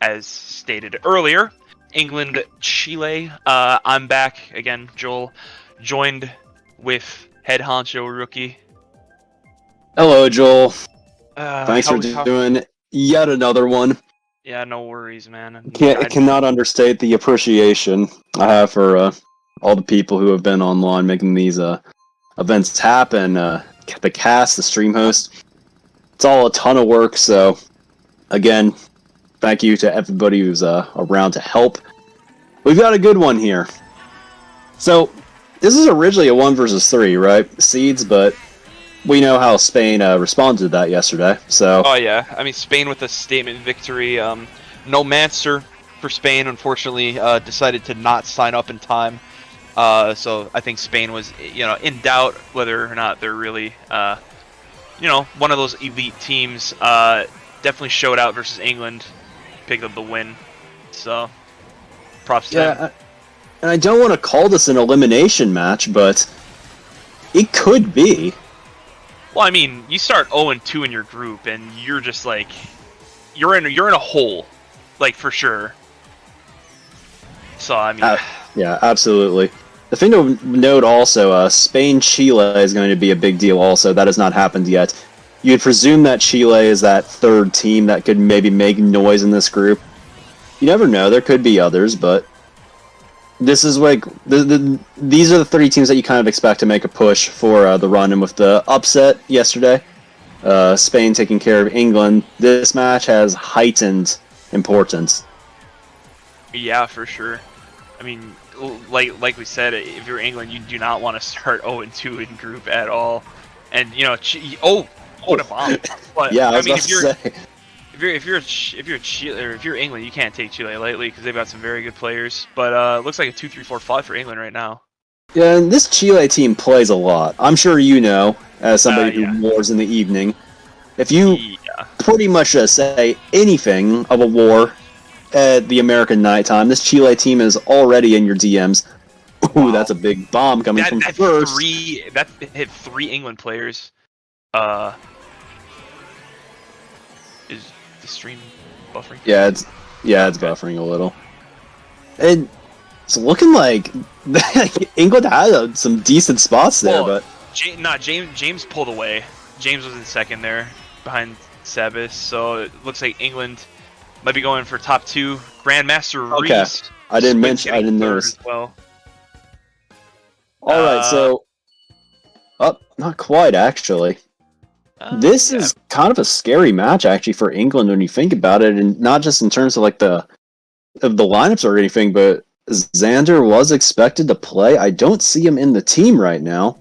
as stated earlier, England, Chile. I'm back again, Joel, joined with head honcho rookie. Hello, Joel. Thanks for How? doing yet another one. Yeah, no worries, man. Cannot understate the appreciation I have for all the people who have been online making these events happen. The cast, the stream host. It's all a ton of work, so again, thank you to everybody who's around to help. We've got a good one here. So, this is originally a 1 versus 3, right? Seeds, but we know how Spain responded to that yesterday, so... Oh, yeah. I mean, Spain with a statement victory. No Manster for Spain, unfortunately, decided to not sign up in time. So I think Spain was, in doubt whether or not they're really, one of those elite teams. Definitely showed out versus England, picked up the win. So, props to them. And I don't want to call this an elimination match, but it could be. Well, I mean, you start 0-2 in your group, and you're just like, you're in a hole, like for sure. So I mean, yeah, absolutely. The thing to note also, Spain-Chile is going to be a big deal. Also, that has not happened yet. You'd presume that Chile is that third team that could maybe make noise in this group. You never know; there could be others, but this is like these are the 3 teams that you kind of expect to make a push for the run. And with the upset yesterday, Spain taking care of England, this match has heightened importance. Yeah, for sure. I mean, like we said, if you're England, you do not want to start 0-2 in group at all. And what a bomb! But yeah, if you're Chile or if you're England, you can't take Chile lightly because they've got some very good players. But looks like a 2-3-4-5 for England right now. Yeah, and this Chile team plays a lot. I'm sure you know, as somebody who wars in the evening. If you pretty much say anything of a war at the American nighttime, this Chile team is already in your DMs. Ooh, wow. That's a big bomb coming from first. That hit 3 England players. Is the stream buffering? Yeah, it's buffering a little. And it's looking like England had some decent spots there, but James pulled away. James was in second there behind Sabas, so it looks like England might be going for top 2. Grandmaster Rhys. Okay, I didn't notice. Well, all right, so not quite actually. This is kind of a scary match actually for England when you think about it, and not just in terms of like the lineups or anything, but Xander was expected to play. I don't see him in the team right now.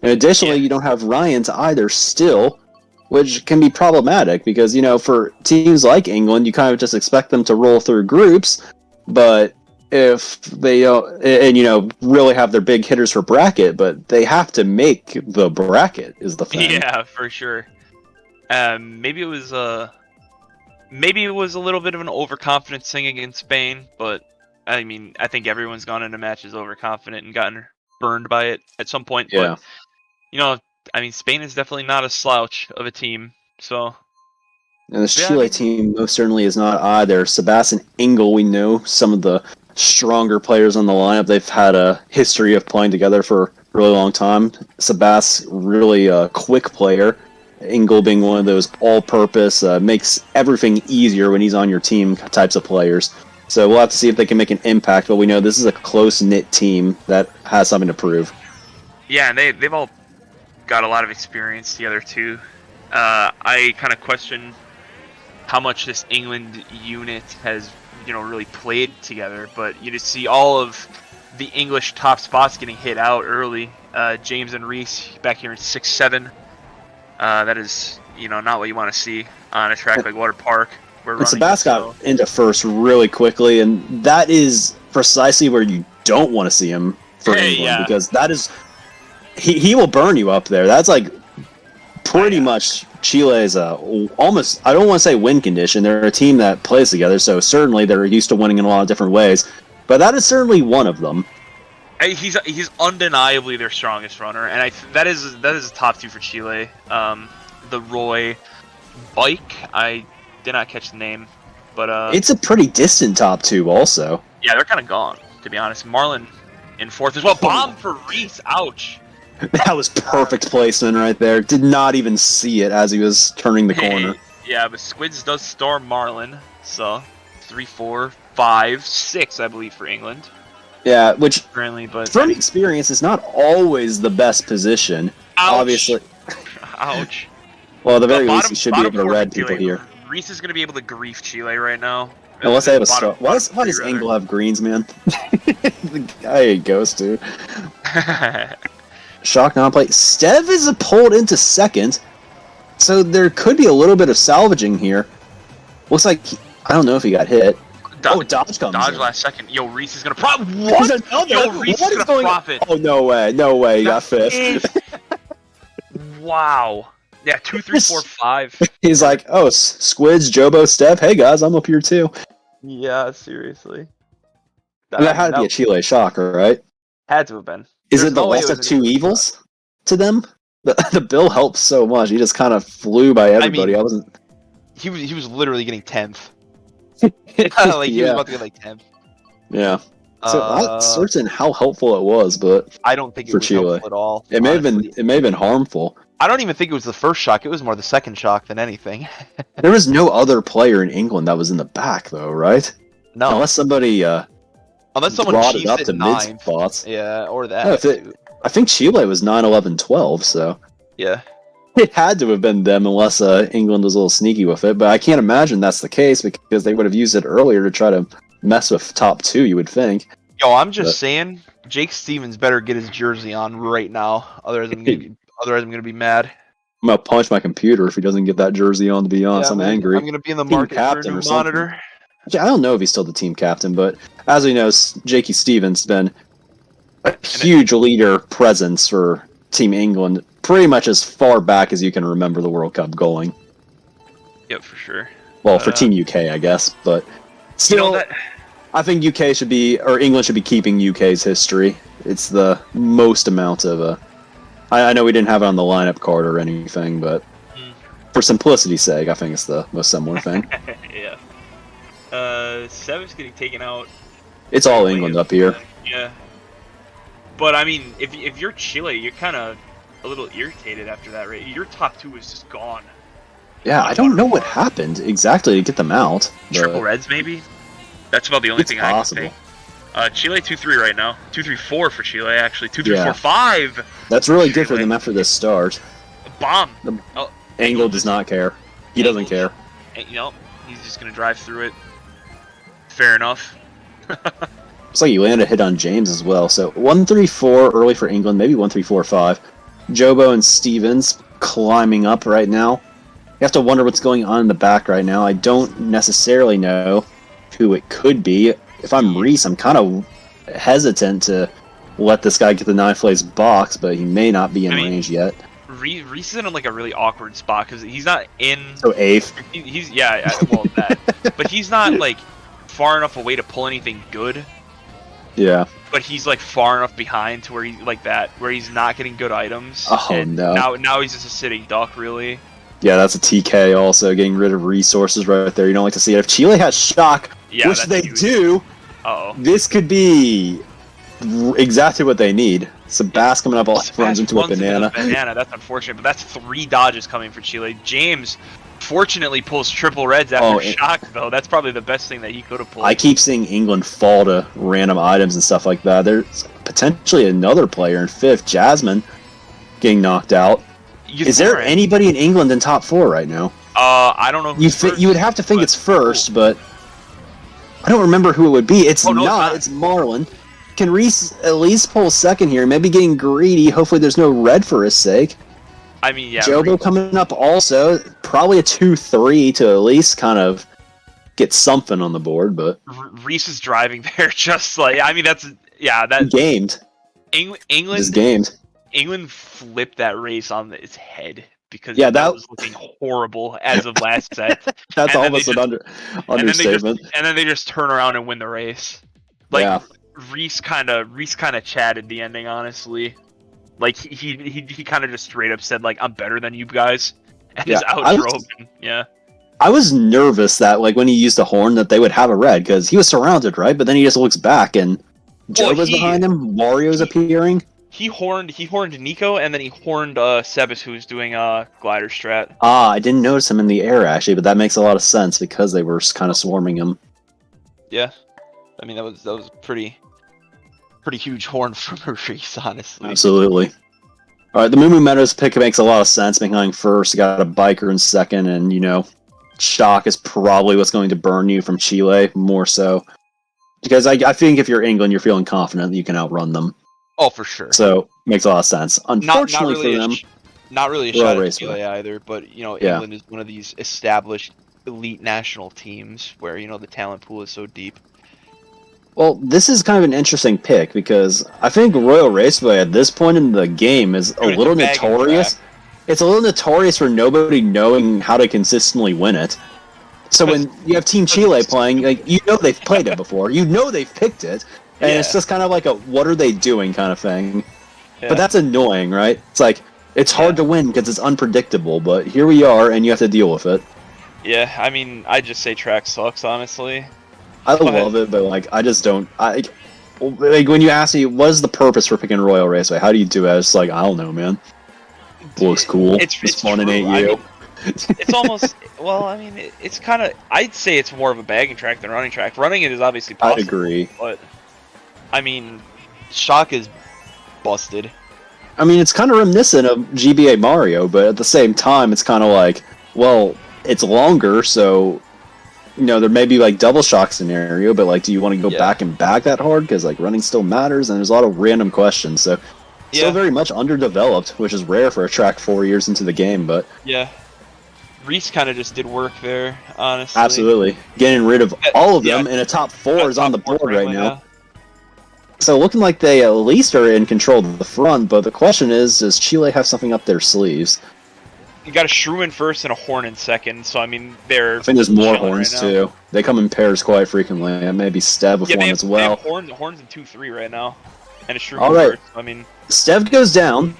And additionally, you don't have Ryan's either still, which can be problematic because, for teams like England, you kind of just expect them to roll through groups, but if they don't, and really have their big hitters for bracket, but they have to make the bracket is the thing. Yeah, for sure. Maybe it was a little bit of an overconfidence thing against Spain, but I mean, I think everyone's gone into matches overconfident and gotten burned by it at some point. Yeah. But I mean, Spain is definitely not a slouch of a team. So. And the Chile team most certainly is not either. Sebastian Engel, we know some of the stronger players on the lineup. They've had a history of playing together for a really long time. Sebas, really a quick player. Engel being one of those all-purpose, makes everything easier when he's on your team types of players. So we'll have to see if they can make an impact, but we know this is a close-knit team that has something to prove. Yeah, and they've all got a lot of experience together, too. I kind of question how much this England unit has really played together, but you just see all of the English top spots getting hit out early. James and Rhys back here in 6-7. That is, not what you want to see on a track like Water Park. And Sebas got into first really quickly, and that is precisely where you don't want to see him for England, because that is he will burn you up there. That's like pretty much Chile's almost, I don't want to say win condition. They're a team that plays together, so certainly they're used to winning in a lot of different ways. But that is certainly one of them. He's undeniably their strongest runner, and that is a top 2 for Chile. The Roy Bike, I did not catch the name. But it's a pretty distant top 2 also. yeah, they're kind of gone, to be honest. Marlin in 4th as well. Bomb for Rhys. Ouch. That was perfect placement right there. Did not even see it as he was turning the corner. Yeah, but Squids does storm Marlin, so 3, 4, 5, 6, I believe, for England. Yeah, which Currently, but from experience is not always the best position. Ouch. Obviously. Ouch. Well, at the very least, he should be able to red people here. Rhys is going to be able to grief Chile right now. Unless they have a star. Why does Angle have greens, man? I hate Ghost, dude. Shock non-play. Stev is pulled into 2nd, so there could be a little bit of salvaging here. Looks like I don't know if he got hit. Dodge comes Dodge in. last second. Yo, Rhys is gonna profit. What? Yo, Rhys is gonna profit. Oh, no way. No way. He got 5th. Wow. Yeah, 2, 3, 4, 5. He's like, oh, Squids, Jobo, Stev. Hey, guys, I'm up here, too. Yeah, seriously. That had to be a Chile shocker, right? Had to have been. Is it the loss of 2 evils to them? The bill helped so much. He just kind of flew by everybody. I wasn't. He was literally getting 10th. Like he was about to get like 10th. Yeah. So I'm not certain how helpful it was, but I don't think it was Chile. helpful at all. It may have been. It may have been harmful. I don't even think it was the first shock. It was more the second shock than anything. There was no other player in England that was in the back, though, right? No, unless somebody. Unless someone brought it cheesed up at to 9. mid spots. Yeah, or that. No, I think Chile was 9, 11, 12, so. Yeah. It had to have been them unless England was a little sneaky with it, but I can't imagine that's the case because they would have used it earlier to try to mess with top 2, you would think. Yo, I'm just saying, Jake Stevens better get his jersey on right now, otherwise I'm gonna be mad. I'm gonna punch my computer if he doesn't get that jersey on, to be honest. I'm angry. I'm gonna be in the market for a new monitor. I don't know if he's still the team captain, but as we know, Jakey Stevens has been a huge leader presence for Team England, pretty much as far back as you can remember the World Cup going. Yep, for sure. Well, for Team UK, I guess, but still, I think UK should be, or England should be keeping UK's history. It's the most amount of I know we didn't have it on the lineup card or anything, but for simplicity's sake, I think it's the most similar thing. Yeah. Sev's getting taken out. It's all England up here. Yeah. But I mean, if you're Chile, you're kind of a little irritated after that, right? Your top 2 is just gone. Yeah, I don't know what happened exactly to get them out. Triple reds, maybe? That's about the only thing possible. I can think. Chile 2-3 right now. 2-3-4 for Chile, actually. 2-3-4-5. That's really good for them after this start. Bomb. Angle does not care. He doesn't care. You know, he's just going to drive through it. Fair enough. Looks like you landed a hit on James as well. So 1-3-4 early for England, maybe 1-3-4-5. Jobo and Stevens climbing up right now. You have to wonder what's going on in the back right now. I don't necessarily know who it could be. If I'm Rhys, I'm kind of hesitant to let this guy get the 9th place box, but he may not be in range yet. Rhys is in like a really awkward spot because he's not in. So 8th. He's well that, but he's not like far enough away to pull anything good. Yeah. But he's like far enough behind to where he's like that, where he's not getting good items. Oh and no! Now he's just a sitting duck, really. Yeah, that's a TK. Also, getting rid of resources right there. You don't like to see it. If Chile has shock, which they do, this could be exactly what they need. Sebas coming up, runs into a banana. That's unfortunate, but that's 3 dodges coming for Chile. James fortunately pulls triple reds after shock, though. That's probably the best thing that he could have pulled. I keep seeing England fall to random items and stuff like that. There's potentially another player in 5th, Jasmine, getting knocked out. Is there anybody in England in top 4 right now? I don't know. You would have to think it's first, but I don't remember who it would be. It's not. It's Marlin. Can Rhys at least pull 2nd here? Maybe getting greedy. Hopefully there's no red for his sake. I mean, yeah. Jobo coming up also. Probably a 2-3 to at least kind of get something on the board, but Rhys is driving there just like, I mean, that's gamed. England is gamed. England flipped that race on its head because that was looking horrible as of last set. That's almost an understatement. And then they just turn around and win the race. Like Rhys kind of chatted the ending, honestly. Like he kind of just straight up said like, I'm better than you guys, and just outdrove him. Yeah. I was nervous that like when he used the horn that they would have a red because he was surrounded, right? But then he just looks back and Joba's behind him. Wario's appearing. He horned Nico, and then he horned Sebas, who's doing glider strat. I didn't notice him in the air actually, but that makes a lot of sense because they were kind of swarming him. Yeah, I mean that was pretty huge horn from Rhys, honestly. Absolutely. All right, the Moo Moo Meadows pick makes a lot of sense. Behind first, you got a biker in second, and you know, shock is probably what's going to burn you from Chile more so. Because I think if you're England, you're feeling confident that you can outrun them. Oh, for sure. So makes a lot of sense. Unfortunately not really for them, not really a shot at Chile either. But you know, England is one of these established elite national teams where you know the talent pool is so deep. Well, this is kind of an interesting pick because I think Royal Raceway at this point in the game is a little notorious. It's a little notorious for nobody knowing how to consistently win it. So when you have Team Chile playing, like you know they've played it before, you know they've picked it, and it's just kind of like a what are they doing kind of thing. Yeah. But that's annoying, right? It's like it's hard to win because it's unpredictable, but here we are, and you have to deal with it. Yeah, I mean, I just say track sucks, honestly. I love it, but like I just don't. Like when you ask me what is the purpose for picking Royal Raceway, how do you do it? It's like I don't know, man. It looks cool. It's fun in AU. I mean, it's almost well. I mean, it's kind of. I'd say it's more of a bagging track than running track. Running it is obviously possible. I'd agree, but I mean, shock is busted. I mean, it's kind of reminiscent of GBA Mario, but at the same time, it's kind of like, well, it's longer, so you know there may be like double shock scenario, but like, do you want to go back and bag that hard? Because like running still matters, and there's a lot of random questions. So still very much underdeveloped, which is rare for a track 4 years into the game. But yeah. Rhys kind of just did work there, honestly. Absolutely. Getting rid of all of them, and a top 4 is on the board right now. So looking like they at least are in control of the front, but the question is, does Chile have something up their sleeves? You got a shrew in first and a horn in second, so I mean, they're... I think there's more horns, too. They come in pairs quite frequently, and maybe Stev with one as well. They have horns in 2-3 right now, and a shrew in first. I mean... Stev goes down.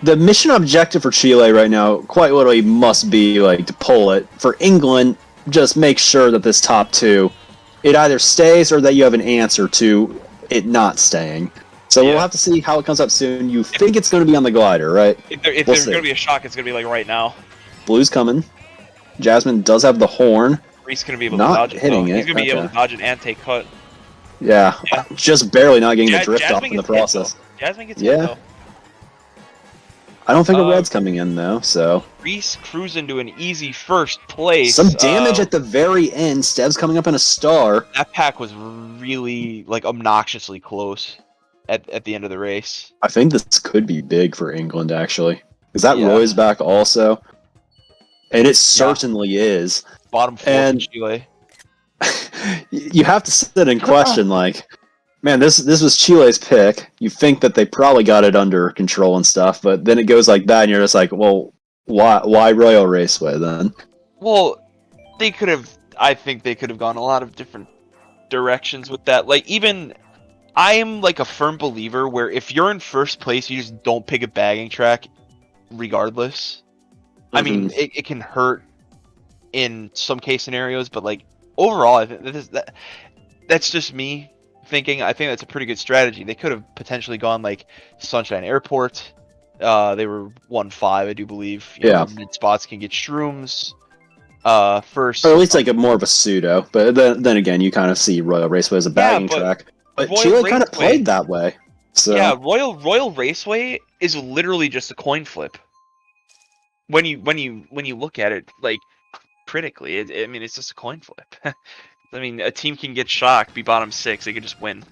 The mission objective for Chile right now, quite literally, must be like to pull it. For England, just make sure that this top 2, it either stays or that you have an answer to it not staying. So we'll have to see how it comes up soon. You think it's going to be on the glider, right? If there's going to be a shock, it's going to be like right now. Blue's coming. Jasmine does have the horn. Rhys going to be able to dodge it. Hitting it. He's going to be able to dodge it and take cut. Yeah, just barely not getting the drift off in the process. Jasmine gets hit, though. I don't think a red's coming in, though, so... Rhys cruising to an easy first place. Some damage at the very end. Stev's coming up in a star. That pack was really, like, obnoxiously close at the end of the race. I think this could be big for England, actually. Is that Roy's back also? And it certainly is. Bottom 4 in Chile. You have to sit and question, like... Man, this was Chile's pick. You think that they probably got it under control and stuff, but then it goes like that, and you're just like, well, why Royal Raceway then? Well, they could have. I think they could have gone a lot of different directions with that. Like, even I am like a firm believer where if you're in first place, you just don't pick a bagging track, regardless. I mean, it can hurt in some case scenarios, but like overall, I think that's just me thinking. I think that's a pretty good strategy. They could have potentially gone like Sunshine Airport. They were 1-5, I do believe. You know, mid spots can get shrooms. First, or at least like a more of a pseudo. But then again, you kind of see Royal Raceway as a bagging track. But Chile kind of played that way. So yeah, Royal Raceway is literally just a coin flip. When you look at it like critically, I mean, it's just a coin flip. I mean, a team can get shocked, be bottom 6, they could just win.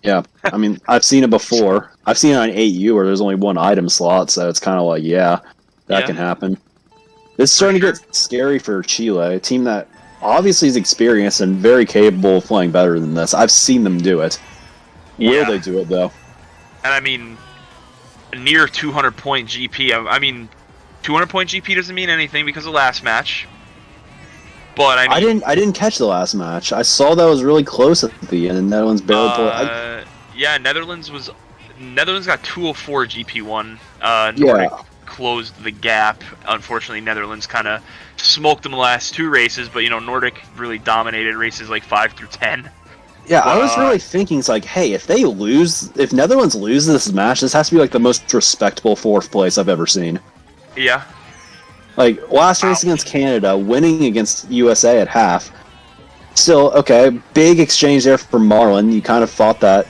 Yeah, I mean, I've seen it before. I've seen it on 8U where there's only one item slot, so it's kind of like, that can happen. It's starting to get scary for Chile, a team that obviously is experienced and very capable of playing better than this. I've seen them do it. Will they do it, though? And I mean, a near 200-point GP. I mean, 200-point GP doesn't mean anything because of the last match. But I mean, I didn't catch the last match. I saw that was really close at the end, and Netherlands barely pulled. Yeah, Netherlands got 204 GP1. closed the gap. Unfortunately, Netherlands kind of smoked them the last 2 races, but Nordic really dominated races like 5 through 10. Yeah, But, I was really thinking, it's like, hey, if Netherlands lose this match, this has to be like the most respectable 4th place I've ever seen. Yeah. Like, last race against Canada, winning against USA at half. Still, okay, big exchange there for Marlon. You kind of thought that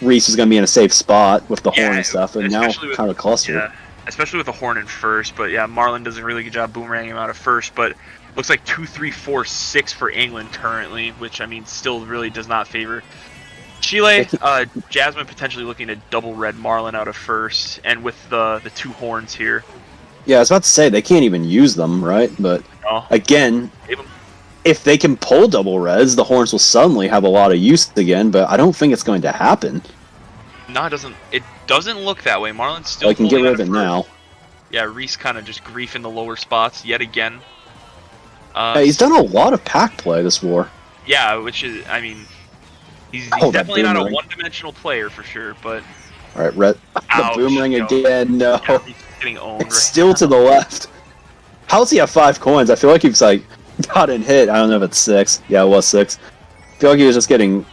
Rhys was going to be in a safe spot with the horn and stuff, and now kind of cluster. Yeah, especially with the horn in first, but yeah, Marlon does a really good job boomeranging him out of first, but looks like 2, 3, 4, 6 for England currently, which, I mean, still really does not favor Chile. Jasmine potentially looking to double red Marlon out of first, and with the 2 horns here. Yeah, I was about to say, they can't even use them, right? But, again, if they can pull double reds, the horns will suddenly have a lot of use again, but I don't think it's going to happen. No, it doesn't look that way. Marlon's still I can get rid of it now. Yeah, Rhys kind of just griefing the lower spots yet again. Yeah, he's done a lot of pack play this war. Yeah, which is, I mean, he's definitely not a one-dimensional player for sure, but... Alright, the boomerang again, no. Yeah, he's getting owned it's still to the left. How does he have 5 coins? I feel like he's like, gotten hit. I don't know if it's 6. Yeah, it was 6. I feel like he was just getting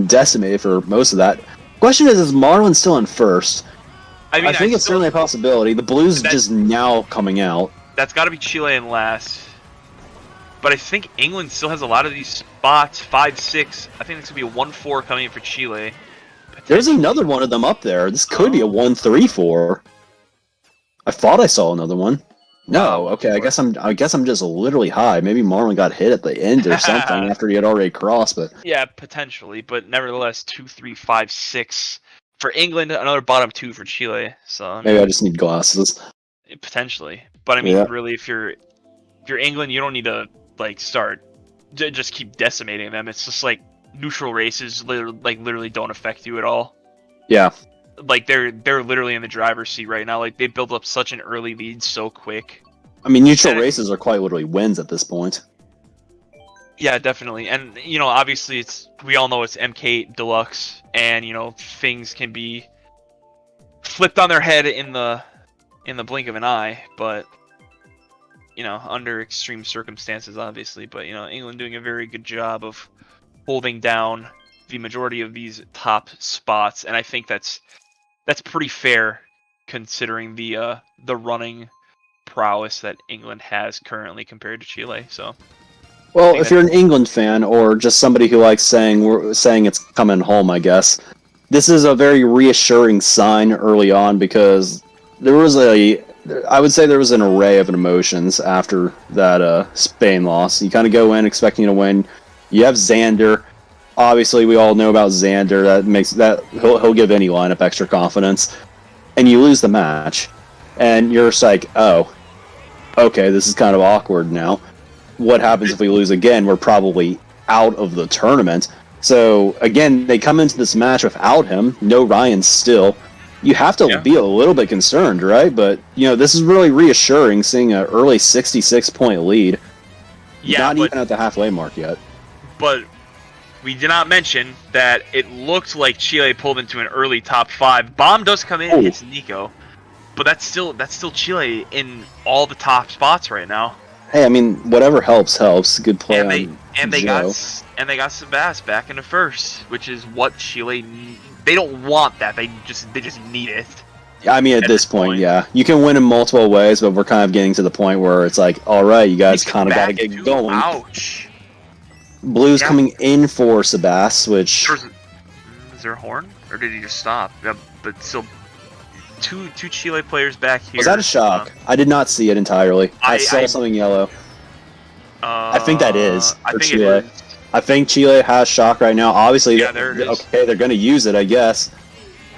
decimated for most of that. Question is Marlon still in first? I mean, I think it's certainly a possibility. The blues just now coming out. That's got to be Chile in last. But I think England still has a lot of these spots, 5, 6. I think this could be a 1-4 coming in for Chile. There's another one of them up there. This could be a 1-3-4. I thought I saw another one. No, okay. I guess I'm just literally high. Maybe Marlon got hit at the end or something after he had already crossed. But yeah, potentially. But nevertheless, 2, 3, 5, 6 for England. Another bottom 2 for Chile. So maybe I just need glasses. Potentially, but I mean, really, if you're England, you don't need to just keep decimating them. It's just like neutral races, literally don't affect you at all. Yeah. Like they're literally in the driver's seat right now. Like they built up such an early lead so quick. I mean, neutral races are quite literally wins at this point. Yeah, definitely. And obviously we all know it's MK8 Deluxe, and things can be flipped on their head in the blink of an eye, but under extreme circumstances, obviously. But England doing a very good job of holding down the majority of these top spots, and I think that's pretty fair considering the running prowess that England has currently compared to Chile. So, well, if you're an England fan or just somebody who likes saying it's coming home, I guess this is a very reassuring sign early on, because I would say there was an array of emotions after that Spain loss. You kind of go in expecting to win. You have Xander. Obviously, we all know about Xander. He'll give any lineup extra confidence. And you lose the match, and you're just like, oh, okay, this is kind of awkward now. What happens if we lose again? We're probably out of the tournament. So again, they come into this match without him. No Ryan still. You have to be a little bit concerned, right? But this is really reassuring, seeing an early 66-point lead. Yeah, not even at the halfway mark yet. But we did not mention that it looked like Chile pulled into an early top 5. Bomb does come in, hits Nico, but that's still Chile in all the top spots right now. Hey, I mean, whatever helps. Good play. And they got Sebas back into first, which is what Chile. They don't want that. They just need it. Yeah, I mean, at this point, yeah, you can win in multiple ways, but we're kind of getting to the point where it's like, all right, you guys kind of got to get going. Ouch. Blue's coming in for Sebas, which... Is there a horn? Or did he just stop? Yeah, but still, two Chile players back here. Was that a shock? I did not see it entirely. I saw something yellow. I think that is for Chile. I think Chile has shock right now. Obviously, there it is. Okay, they're going to use it, I guess.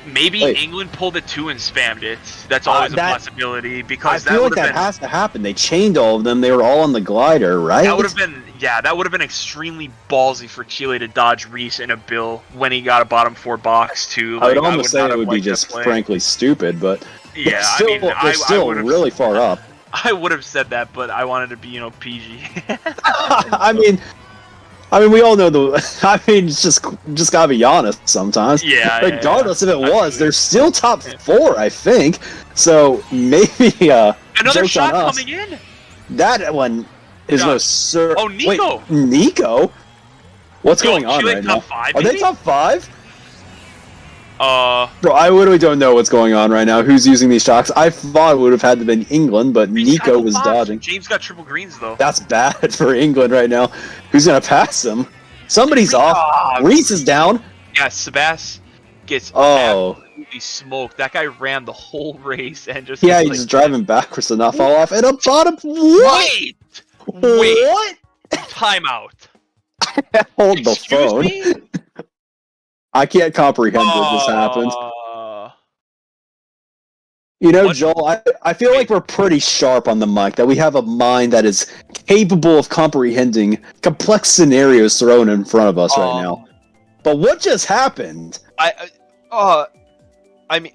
Maybe England pulled it 2 and spammed it. That's always a possibility, because I feel like that has to happen. They chained all of them. They were all on the glider, right? That would have been extremely ballsy for Chile to dodge Rhys in a bill when he got a bottom 4 box too. I would almost say it would be just frankly stupid, but yeah, they're still really far up. I would have said that, but I wanted to be PG. I mean, I mean, we all know the. I mean, it's just gotta be honest sometimes. Yeah. Regardless if it was, they're still top 4, I think. So maybe another joke's shot on us. coming in. That one is no sir. Oh, Nico. Wait, Nico. What's going on Chile right top now? 5, Are they top 5? Bro, I literally don't know what's going on right now. Who's using these shocks? I thought it would have had to been England, but Nico was dodging. James got triple greens though. That's bad for England right now. Who's gonna pass him? Somebody's off. Rhys is down. Yeah, Sebas gets absolutely smoked. That guy ran the whole race and just he's just driving backwards to not fall off. And a bottom. What? Wait. What? Timeout. Hold the phone. Me? I can't comprehend what just happened. You know, Joel, I feel like we're pretty sharp on the mic, that we have a mind that is capable of comprehending complex scenarios thrown in front of us right now. But what just happened? I mean,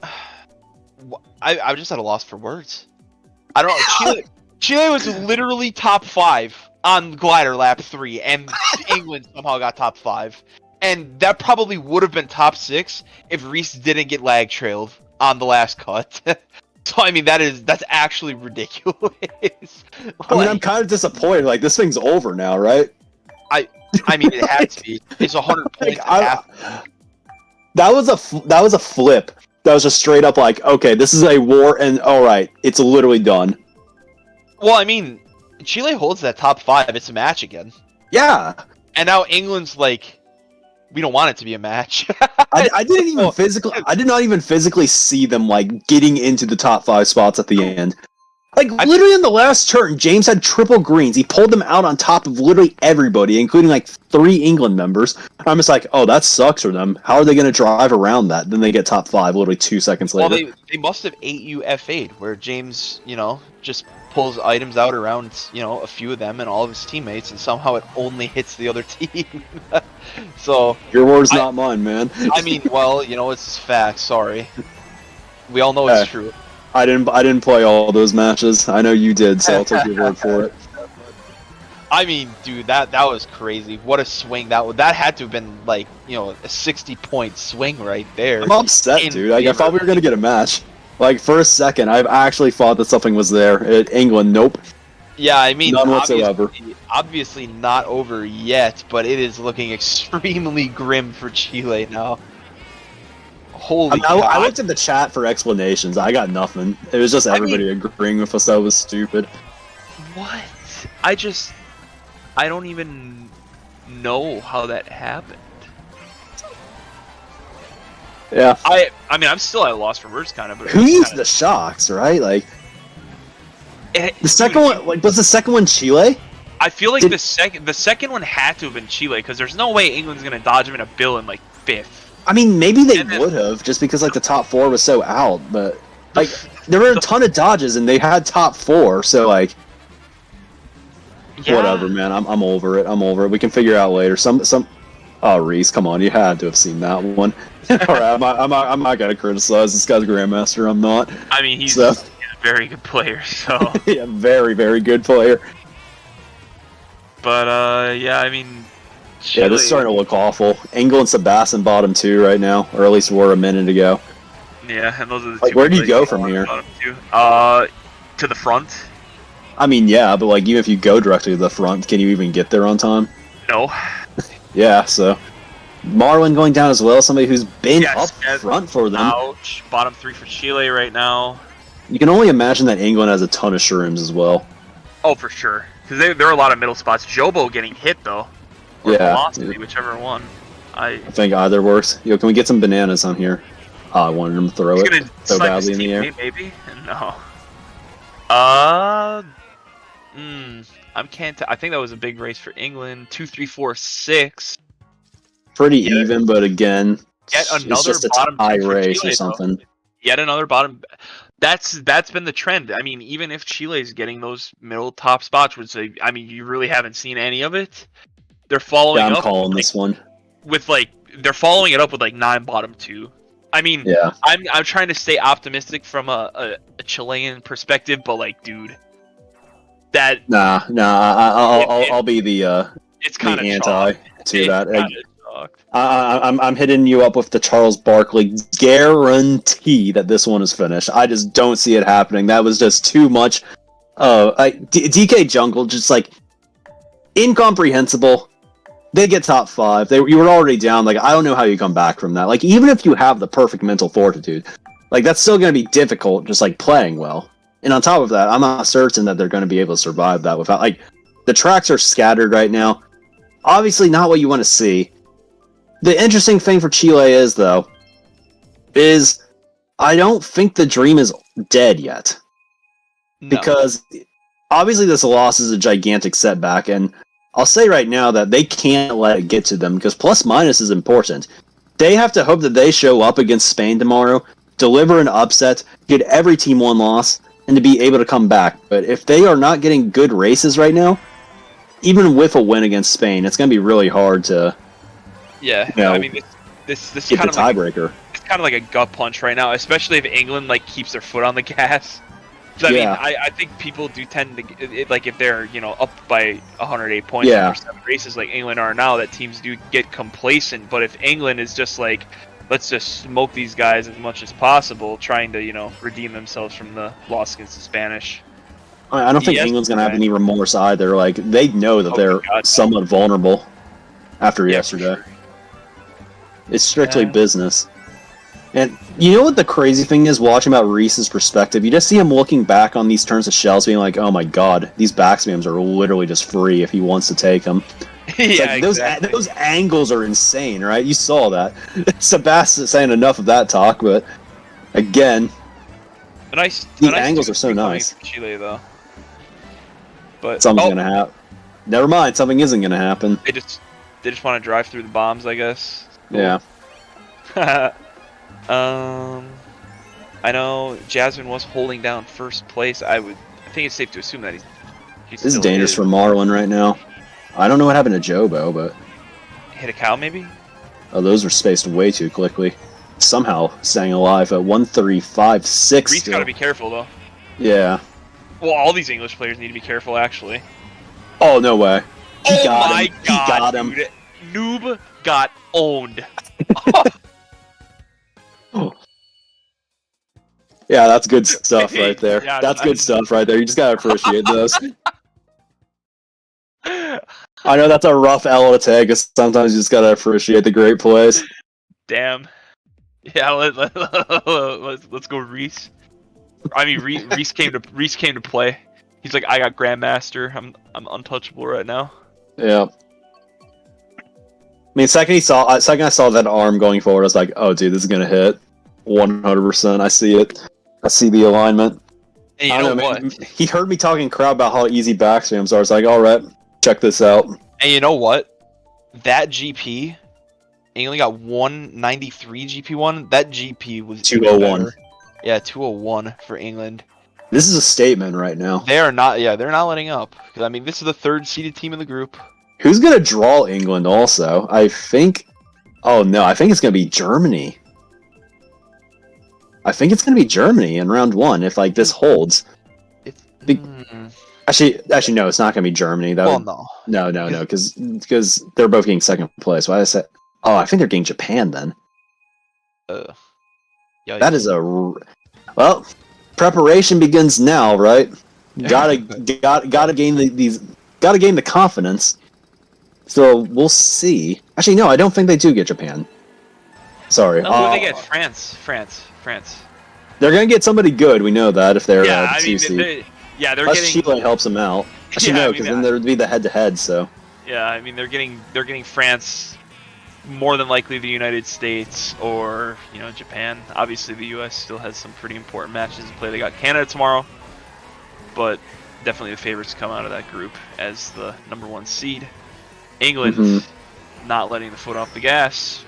I'm just at a loss for words. I don't know. Chile was literally top 5 on glider lap 3, and England somehow got top 5. And that probably would have been top 6 if Rhys didn't get lag trailed on the last cut. So I mean, that's actually ridiculous. I mean, I'm kind of disappointed. Like, this thing's over now, right? I mean, it had to be. It's 100 points. That was a flip. That was just straight up like, okay, this is a war, and all right, it's literally done. Well, I mean, Chile holds that top 5. It's a match again. Yeah. And now England's like, we don't want it to be a match. I didn't even I did not even physically see them like getting into the top 5 spots at the end. Like, literally in the last turn, James had triple greens. He pulled them out on top of literally everybody, including like 3 England members. I'm just like, oh, that sucks for them. How are they going to drive around that? Then they get top 5 literally 2 seconds later. Well, they must have 8U F8, where James, just pulls items out around, a few of them and all of his teammates, and somehow it only hits the other team. So your word's not mine, man. I mean, well, it's fact. Sorry, we all know it's true. I didn't play all those matches. I know you did, so I'll take your word for it. I mean, dude, that was crazy. What a swing that had to have been like, a 60-point swing right there. I'm upset, dude. I thought we were gonna get a match. Like, for a second, I actually thought that something was there. England, nope. Yeah, I mean, none whatsoever. Obviously not over yet, but it is looking extremely grim for Chile now. Holy God. I looked at the chat for explanations. I got nothing. It was just everybody agreeing with us that was stupid. What? I don't even know how that happened. Yeah. I mean, I'm still at a loss for words, kind of. But who used the shocks, right? Like, the second one, like, was the second one Chile? I feel like the second one had to have been Chile, because there's no way England's gonna dodge him in a bill in like 5th. I mean, maybe they would have, just because like the top 4 was so out, but like there were a ton of dodges and they had top 4, so like, whatever, man. I'm over it. I'm over it. We can figure it out later. Oh, Rhys, come on, you had to have seen that one. Alright, I'm not gonna criticize this guy's grandmaster. I'm not. I mean, he's a very good player, so yeah, very, very good player. But yeah, I mean, Chile... yeah, this is starting to look awful. Engel and Sebastian bottom 2 right now, or at least were a minute ago. Yeah, and those are the like, two. Where do you go from here? To the front. I mean, yeah, but like, even if you go directly to the front, can you even get there on time? No. Yeah, so Marlon going down as well. Somebody who's been up front for them. Ouch! Bottom 3 for Chile right now. You can only imagine that England has a ton of shrooms as well. Oh, for sure. Because there are a lot of middle spots. Jobo getting hit though. Or Velocity, whichever one. I think either works. Yo, can we get some bananas on here? I wanted him to throw it so badly in the air. Maybe? No. I think that was a big race for England. 2, 3, 4, 6. Pretty even, but again, yet another it's just a bottom tie race or something. Yet another bottom. That's been the trend. I mean, even if Chile's getting those middle top spots, which I mean, you really haven't seen any of it. They're following up. I'm calling this one with they're following it up with 9 bottom 2. I mean, yeah. I'm trying to stay optimistic from a Chilean perspective, but dude, that I'll be the It's kind of anti to that. Like, Kinda chalked. I'm hitting you up with the Charles Barkley guarantee that this one is finished. I just don't see it happening. That was just too much. DK Jungle just like incomprehensible. They get top 5. You were already down. Like, I don't know how you come back from that. Like, even if you have the perfect mental fortitude, like, that's still going to be difficult just, like, playing well. And on top of that, I'm not certain that they're going to be able to survive that without, like, the tracks are scattered right now. Obviously not what you want to see. The interesting thing for Chile is, though, is I don't think the dream is dead yet. No. Because, obviously, this loss is a gigantic setback, and I'll say right now that they can't let it get to them because plus-minus is important. They have to hope that they show up against Spain tomorrow, deliver an upset, get every team one loss, and to be able to come back. But if they are not getting good races right now, even with a win against Spain, it's going to be really hard to I mean, this get kind the of tiebreaker. it's kind of like a gut punch right now, especially if England like keeps their foot on the gas. I mean, I think people do tend to like if they're up by 108 points after 7 races like England are now, that teams do get complacent. But if England is just like, let's just smoke these guys as much as possible, trying to redeem themselves from the loss against the Spanish. I don't think England's going to have any remorse either. Like, they know that they're somewhat vulnerable after yesterday. Sure. It's strictly business. And you know what the crazy thing is, watching about Rhys's perspective? You just see him looking back on these turns of shells being like, oh my god, these back spams are literally just free if he wants to take them. Yeah, like, those angles are insane, right? You saw that. Sebastian's saying enough of that talk, but again, the angles are so nice. Chile, though. But something's gonna happen. Never mind, something isn't gonna happen. They just want to drive through the bombs, I guess. Yeah. I know Jasmine was holding down first place. I think it's safe to assume that he's this is dangerous for Marlon right now. I don't know what happened to Jobo, but hit a cow maybe. Oh, those were spaced way too quickly. Somehow staying alive at 1:35.6. Rhys gotta be careful though. Yeah. Well, all these English players need to be careful, actually. Oh no way! He got him. He got him. Dude. Noob got owned. Yeah, that's good stuff right there. Yeah, that's good stuff right there. You just gotta appreciate those. I know that's a rough L to take. Sometimes you just gotta appreciate the great plays. Damn. Yeah, let's go, Rhys. I mean, Rhys came to play. He's like, I got Grandmaster. I'm untouchable right now. Yeah. I mean, second I saw that arm going forward, I was like, oh, dude, this is gonna hit 100%. I see it. I see the alignment. And you know what? Man, he heard me talking crap about how easy back spams are. I was like, all right, check this out. And you know what? That GP, he only got 193 GP1. That GP was 201. Yeah, 201 for England. This is a statement right now. They're not letting up. Because I mean, this is the 3rd seeded team in the group. Who's gonna draw England? Also, I think. Oh no, I think it's gonna be Germany. I think it's gonna be Germany in round 1 if like this holds. Actually, no, it's not gonna be Germany. No, because they're both getting second place. Why did I say? Oh, I think they're getting Japan then. That is well. Preparation begins now, right? Gotta gain the confidence. So we'll see. Actually, no, I don't think they do get Japan. Sorry. No, they get France. They're gonna get somebody good. We know that if they're they're getting. Chile helps them out. Actually, no, because then there would be the head-to-head. So. Yeah, I mean they're getting France, more than likely the United States or Japan. Obviously, the U.S. still has some pretty important matches to play. They got Canada tomorrow, but definitely the favorites come out of that group as the number 1 seed. England not letting the foot off the gas.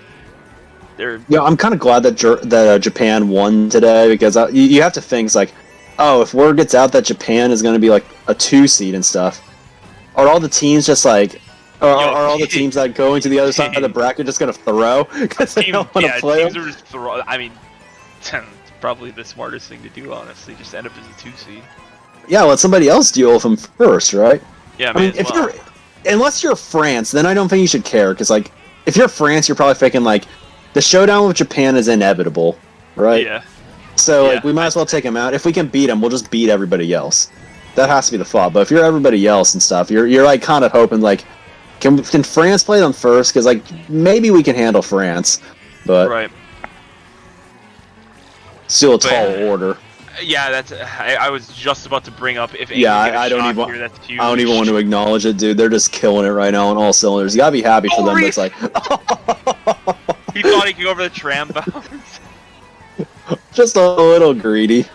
I'm kind of glad that Japan won today because you have to think like, oh, if word gets out that Japan is going to be like a 2 seed and stuff, are all the teams just like, are all the teams that go into the other side of the bracket just going to throw because they don't want to play teams them? Are just throw. I mean, it's probably the smartest thing to do, honestly. Just end up as a 2 seed. Yeah, let somebody else deal with them first, right? Yeah, I mean, unless you're France, then I don't think you should care, because, like, if you're France, you're probably thinking, like, the showdown with Japan is inevitable, right? Yeah. So, like, Yeah. we might as well take him out. If we can beat him, we'll just beat everybody else. That has to be the thought. But if you're everybody else and stuff, you're like, kind of hoping, like, can France play them first? Because, like, maybe we can handle France, but Right. still a But- tall order. Yeah, that's. I was just about to bring up if Yeah, England get a I don't shot even- here, that's huge. I don't even want to acknowledge it, dude. They're just killing it right now on all cylinders. You gotta be happy for Oh, them, but Rhys! it's like... He thought he could go over the tram bounce. just a little greedy.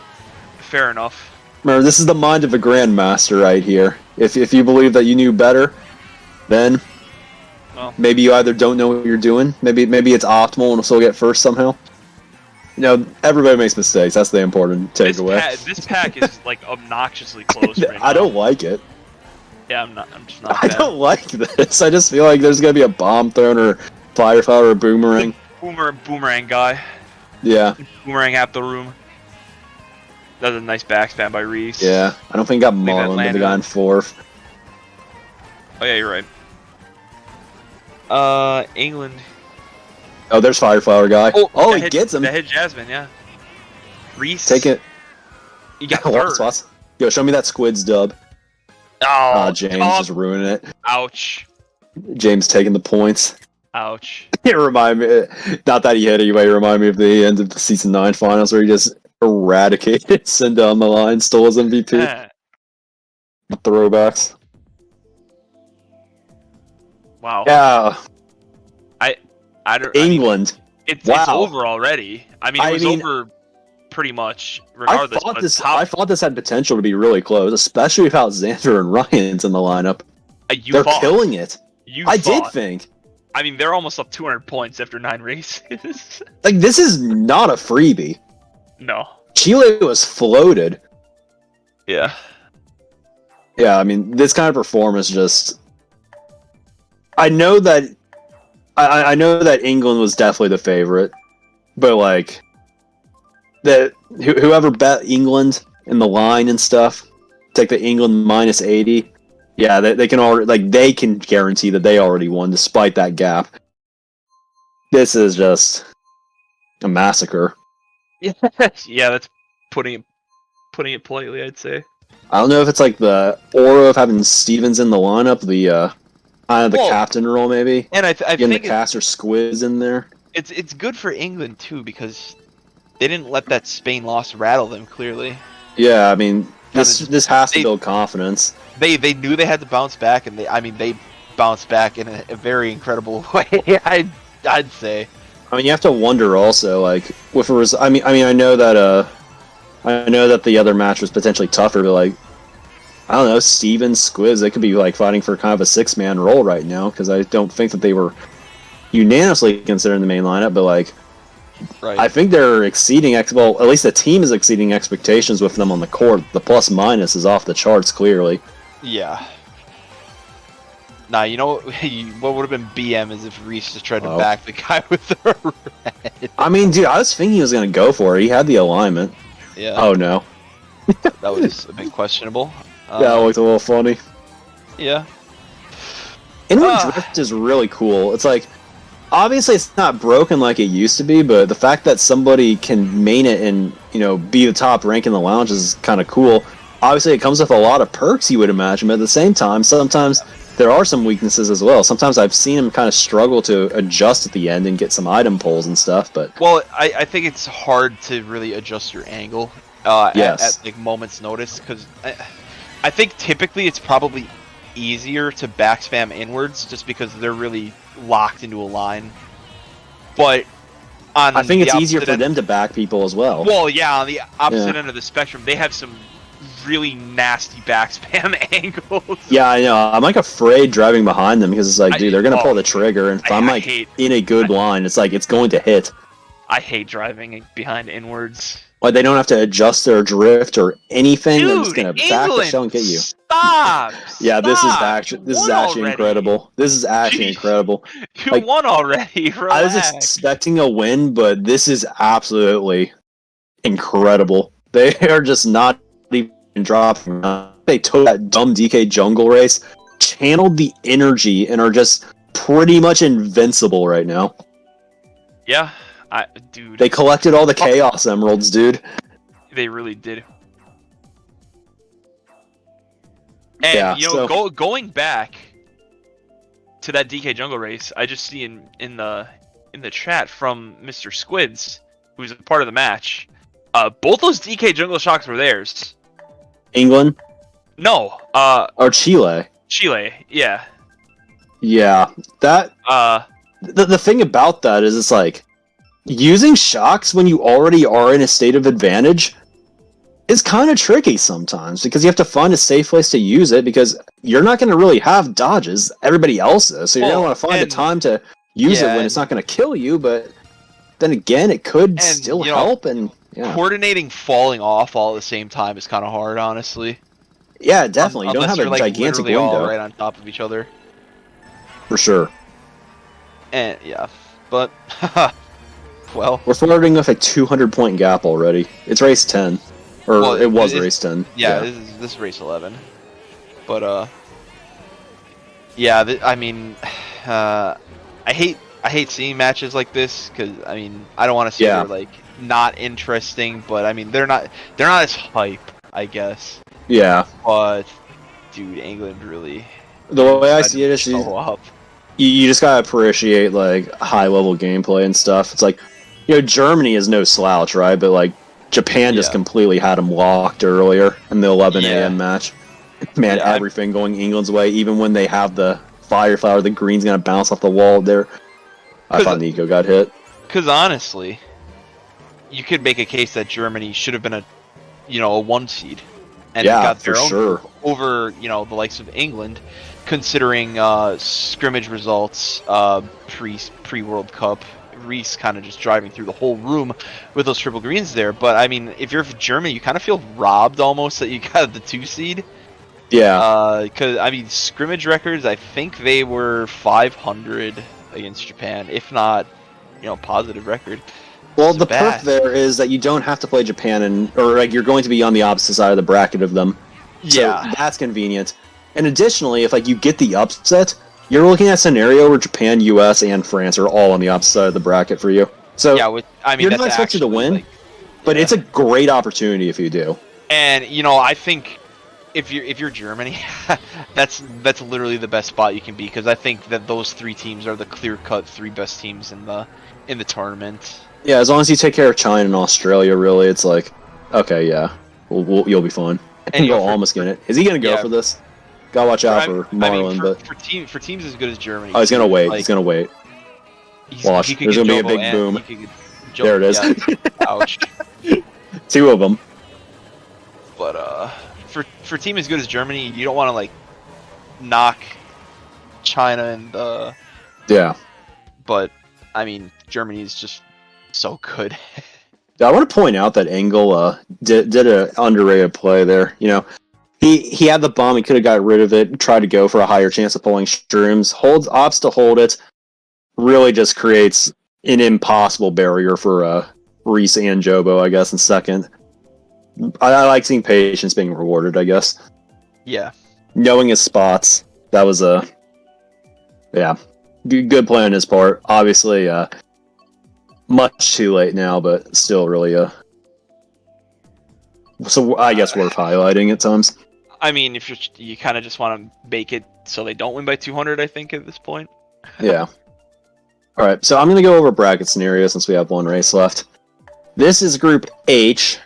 Fair enough. Remember, this is the mind of a grandmaster right here. If you believe that you knew better, then Well. maybe you either don't know what you're doing, maybe it's optimal and we'll still get first somehow. You know, everybody makes mistakes. That's the important takeaway. This pack is like obnoxiously close right now. I don't like it. Yeah, I'm just not. I a fan. don't like this. I just feel like there's gonna be a bomb thrown or firefly or a boomerang. Boomerang guy. Yeah, Boomerang half the room. That was a nice backspam by Rhys. yeah. I don't think I got think that Mullen with the guy landed. in fourth. Oh yeah, you're right. England. Oh, there's Fireflower guy. Oh, that he hit- gets him. That hit Jasmine, yeah. Rhys. Take it. You got One third. spots. Yo, show me that Squids dub. Oh, James oh, just ruining it. ouch. James taking the points. Ouch. It remind me, not that he hit it, but he remind me of the end of the season 9 finals where he just eradicated, sent down the line, stole his MVP. Eh, Throwbacks. wow. Yeah, I don't. I mean, England. it's Wow. over already. I mean, it I was mean, over pretty much I regardless. thought but this. top, I thought this had potential to be really close, especially without Xander and Ryan's in the lineup. you They're thought. killing it. You I did thought. think. I mean, they're almost up 200 points after 9 races. Like, this is not a freebie. No. Chile was floated. Yeah. Yeah, I mean, this kind of performance just... I know that... I know that England was definitely the favorite, but, like... that whoever bet England in the line and stuff, take the England minus 80, yeah, they can already... Like, they can guarantee that they already won, despite that gap. This is just... a massacre. Yeah, that's putting it politely, I'd say. I don't know if it's like the aura of having Stevens in the lineup, the kind of the Well, captain role maybe. And I Getting the think caster Squiz in there. it's good for England too because they didn't let that Spain loss rattle them. Clearly, Yeah, I mean this Kinda this has to they- build confidence. they knew they had to bounce back, and they bounced back in a very incredible way. I'd say. I mean, you have to wonder also, like, if it was. I mean, I know that the other match was potentially tougher, but like, I don't know, Stevens, Squiz, they could be like fighting for kind of a 6-man role right now because I don't think that they were unanimously considered in the main lineup, but like. Right. I think they're exceeding well, at least the team is exceeding expectations with them on the court. The plus minus is off the charts clearly. Yeah. Nah, you know what would have been BM is if Rhys just tried to Oh. back the guy with the red. I mean, dude, I was thinking he was gonna go for it. He had the alignment. Yeah. Oh no, That was a bit questionable. that looked a little funny. Yeah. Inward Ah. drift is really cool. It's like, obviously it's not broken like it used to be, but the fact that somebody can main it and, you know, be the top rank in the lounge is kind of cool. Obviously it comes with a lot of perks, you would imagine, but at the same time, sometimes there are some weaknesses as well. Sometimes I've seen him kind of struggle to adjust at the end and get some item pulls and stuff, but Well, I think it's hard to really adjust your angle Yes. at like moments notice because I think typically it's probably easier to backspam inwards just because they're really locked into a line. But on I think the it's easier opposite for end- them to back people as well. Well, yeah, on the opposite Yeah. end of the spectrum, they have some really nasty backspam angles. Yeah, I know. I'm like afraid driving behind them because it's like, dude, they're gonna pull the trigger, and if I'm I like hate in a good line, it's like it's going to hit. I hate driving behind inwards. Like they don't have to adjust their drift or anything. They're just Dude, gonna back the England, shell and get you. Stop! Yeah, this is Stop! actually You won already. incredible. This is actually Jeez. incredible. You Like, won already. I was Relax. expecting a win, but this is absolutely incredible. They are just not even dropping. They took that dumb DK jungle race channeled the energy and are just pretty much invincible right now. Yeah, dude. They collected all the Chaos Emeralds, dude. They really did. And going back to that DK jungle race, I just see in the chat from Mr. Squids, who's a part of the match. Both those DK jungle shocks were theirs. England? No. Or Chile? Chile, yeah. Yeah, that. The thing about that is, it's like using shocks when you already are in a state of advantage is kind of tricky sometimes, because you have to find a safe place to use it, because you're not going to really have dodges. Everybody else is, so you're going to want to find a time to use it when it's not going to kill you, but then again, it could still help. And coordinating falling off all at the same time is kind of hard, honestly. Yeah, definitely. You don't have a like gigantic window window. all right on top of each other. For sure. And yeah, but well, we're flirting with a 200-point gap already. It's race 10. Or it was race 10. Yeah, this is race 11. But yeah, I mean, I hate seeing matches like this, because I mean, I don't want to say they're like not interesting, but I mean they're not as hype, I guess. Yeah. But dude, England really. The way I see it is, you just gotta appreciate like high-level gameplay and stuff. It's like, Germany is no slouch, right? But like, Japan just completely had them locked earlier in the 11 a.m. match. Man, everything going England's way, even when they have the fire flower, the green's gonna bounce off the wall there. I thought Nico got hit. Because honestly, you could make a case that Germany should have been a 1 seed, and got their own over the likes of England, considering scrimmage results pre World Cup. Rhys kind of just driving through the whole room with those triple greens there. But I mean, if you're Germany, you kind of feel robbed almost that you got the 2 seed. Yeah. Because I mean, scrimmage records, I think they were 500 against Japan, if not, positive record. Well, the perk there is that you don't have to play Japan, or like you're going to be on the opposite side of the bracket of them. So that's convenient. And additionally, if like you get the upset, you're looking at a scenario where Japan, US, and France are all on the opposite side of the bracket for you. So you're not expected to win, but it's a great opportunity if you do. And I think if you're Germany, that's literally the best spot you can be, because I think that those 3 teams are the clear-cut 3 best teams in the tournament. Yeah, as long as you take care of China and Australia, really, it's like, okay, you'll be fine. And you'll almost get it. Is he gonna go for this? Gotta watch out for Marlon, but for teams as good as Germany. Oh, he's gonna wait. He's gonna wait. Watch. There's gonna be a big boom. There it is. Ouch. 2 of them. But for team as good as Germany, you don't want to like knock China and yeah. But I mean, Germany is just so good. I want to point out that Engel did an underrated play there. He had the bomb, he could have got rid of it, tried to go for a higher chance of pulling shrooms, opts to hold it, really just creates an impossible barrier for Rhys and Jobo, I guess, in second. I like seeing patience being rewarded, I guess. Yeah. Knowing his spots, that was good play on his part. Obviously, much too late now, but still really so I guess worth highlighting at times. I mean, if you kind of just want to make it so they don't win by 200, I think, at this point. Yeah. All right, so I'm going to go over bracket scenario since we have 1 race left. This is Group H,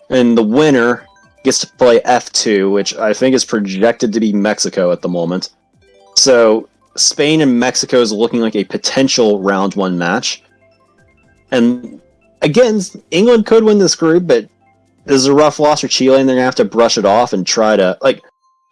and the winner gets to play F2, which I think is projected to be Mexico at the moment. So Spain and Mexico is looking like a potential round 1 match. And again, England could win this group, but this is a rough loss for Chile, and they're going to have to brush it off and try to...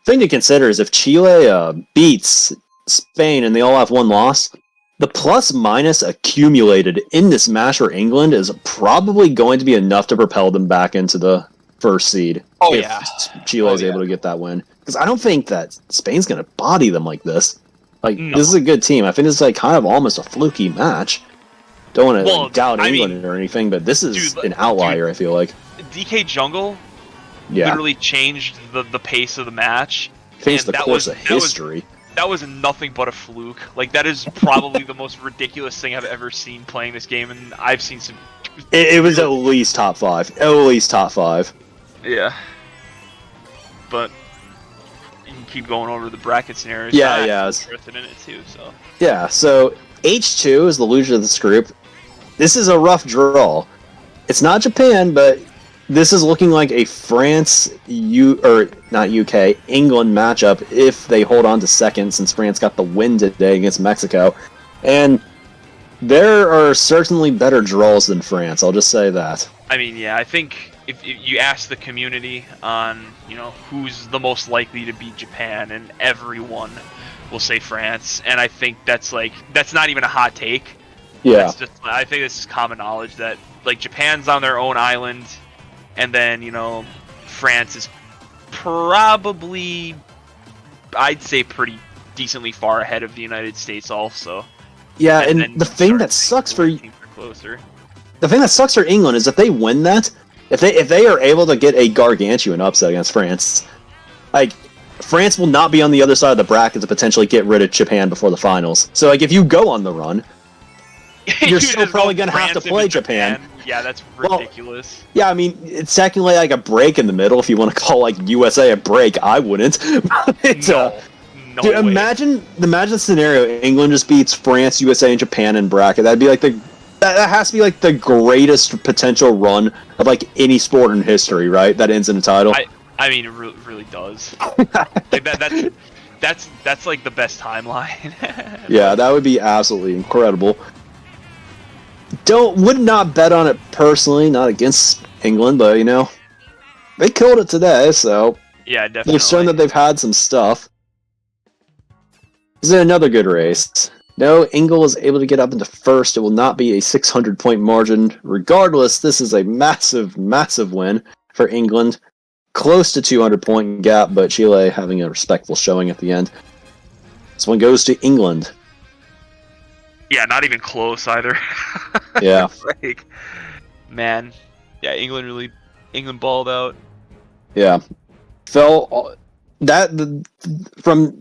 thing to consider is if Chile beats Spain and they all have 1 loss, the plus-minus accumulated in this match for England is probably going to be enough to propel them back into the 1st seed. If Chile is able to get that win. Because I don't think that Spain's going to body them like this. This is a good team. I think this is kind of almost a fluky match. Don't want to doubt England or anything, but this is an outlier, I feel like. DK Jungle literally changed the pace of the match. Changed the course of history. that was nothing but a fluke. Like, that is probably the most ridiculous thing I've ever seen playing this game, and I've seen some. It was at least top 5. At least top 5. Yeah. But you can keep going over the bracket scenarios. Yeah, I'm yeah. interested in it too. So. Yeah. So H2 is the loser of this group. This is a rough draw. It's not Japan, but this is looking like a France not UK, England matchup if they hold on to second, since France got the win today against Mexico. And there are certainly better draws than France, I'll just say that. I mean, yeah, I think if you ask the community on, who's the most likely to beat Japan, and everyone will say France, and I think that's not even a hot take. Yeah. I think this is common knowledge that, like, Japan's on their own island, and then, France is probably, I'd say, pretty decently far ahead of the United States also. Yeah, and the thing that sucks for England is if they win that, if they are able to get a gargantuan upset against France, like, France will not be on the other side of the bracket to potentially get rid of Japan before the finals. So, like, if you go on the run, you're still probably going to have to play Japan. Yeah, that's ridiculous. Well, yeah, I mean, it's technically like a break in the middle if you want to call, like, USA a break. I wouldn't. No dude, way. imagine the scenario: England just beats France, USA, and Japan in bracket. That'd be like that has to be like the greatest potential run of like any sport in history, right? That ends in a title. I mean, it really does. Like that's like the best timeline. Yeah, that would be absolutely incredible. Would not bet on it personally, not against England, but they killed it today, so yeah, definitely. they've shown that they've had some stuff. This is another good race. No, Engel is able to get up into first. It will not be a 600-point margin. Regardless, this is a massive, massive win for England. Close to 200-point gap, but Chile having a respectful showing at the end. This one goes to England. Yeah, not even close either. Yeah. Like, man. Yeah, England balled out. Yeah. From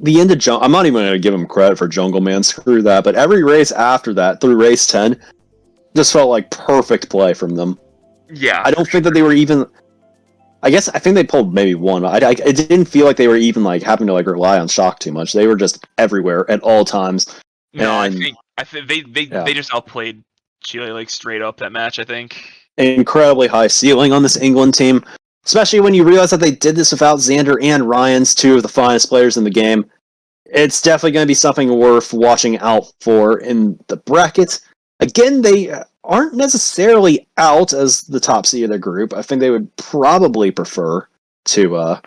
the end of Jungle, I'm not even going to give him credit for Jungle Man, screw that, but every race after that, through race 10, just felt like perfect play from them. Yeah. I don't think that they were even... I think they pulled maybe one. It didn't feel like they were even like having to like rely on shock too much. They were just everywhere at all times. No, I think they just outplayed Chile like straight up that match, I think. Incredibly high ceiling on this England team, especially when you realize that they did this without Xander and Ryan's, two of the finest players in the game. It's definitely going to be something worth watching out for in the bracket. Again, they aren't necessarily out as the top seed of their group. I think they would probably prefer to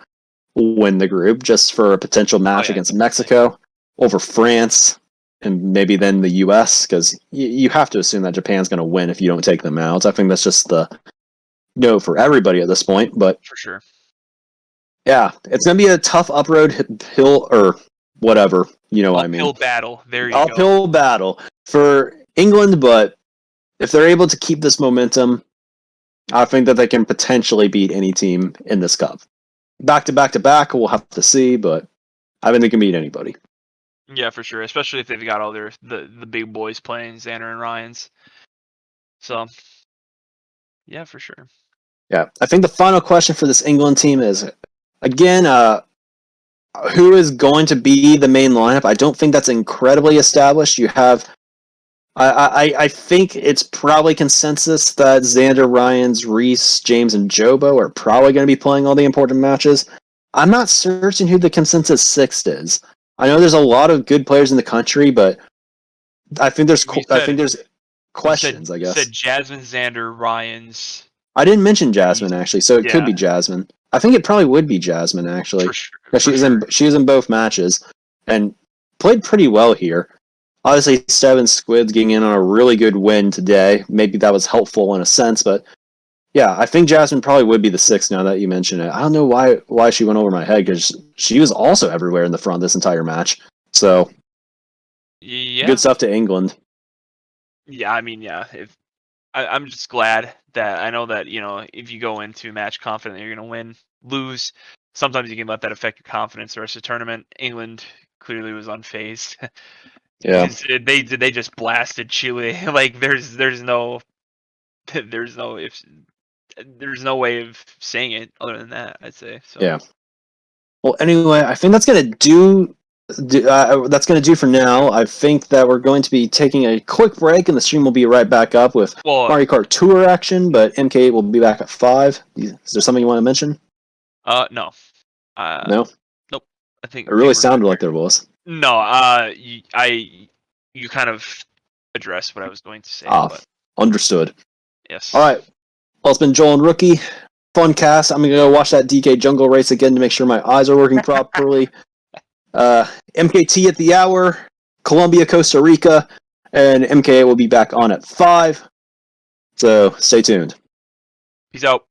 win the group just for a potential match against Mexico over France and maybe then the US, because you have to assume that Japan's going to win if you don't take them out. I think that's just the for everybody at this point, but for sure. Yeah, it's going to be a tough uproad hill or whatever, what I mean. Uphill battle. There you go. Uphill battle for England, but if they're able to keep this momentum, I think that they can potentially beat any team in this cup. Back to back to back, we'll have to see, but I think they can beat anybody. Yeah, for sure. Especially if they've got all the big boys playing, Xander and Ryan's. So, yeah, for sure. Yeah, I think the final question for this England team is, again, who is going to be the main lineup? I don't think that's incredibly established. You have... I think it's probably consensus that Xander, Ryan's, Rhys, James, and Jobo are probably going to be playing all the important matches. I'm not certain who the consensus sixth is. I know there's a lot of good players in the country, but I think there's questions. I guess. You said Jasmine, Xander, Ryan's. I didn't mention Jasmine actually, so it could be Jasmine. I think it probably would be Jasmine actually. For sure. She was in both matches and played pretty well here. Obviously, Seven Squids getting in on a really good win today. Maybe that was helpful in a sense, but yeah, I think Jasmine probably would be the sixth now that you mention it. I don't know why she went over my head, because she was also everywhere in the front this entire match. So, good stuff to England. Yeah, I mean, yeah. I'm just glad that I know that, if you go into a match confident that you're going to win, lose, sometimes you can let that affect your confidence the rest of the tournament. England clearly was unfazed. Yeah. They just blasted Chile. Like there's no there's no if there's no way of saying it other than that, I'd say. So Yeah. Well, anyway, I think that's gonna do. That's gonna do for now. I think that we're going to be taking a quick break, and the stream will be right back up with well, Mario Kart Tour action. But MK8 will be back at 5. Is there something you want to mention? no. No. Nope. I think It really we're sounded good like here. there was. No, you kind of addressed what I was going to say, but Understood. yes. All right. Well, it's been Joel and Rookie. Fun cast. I'm gonna go watch that DK Jungle race again to make sure my eyes are working properly. MKT at the hour, Colombia, Costa Rica, and MK will be back on at 5. So stay tuned. Peace out.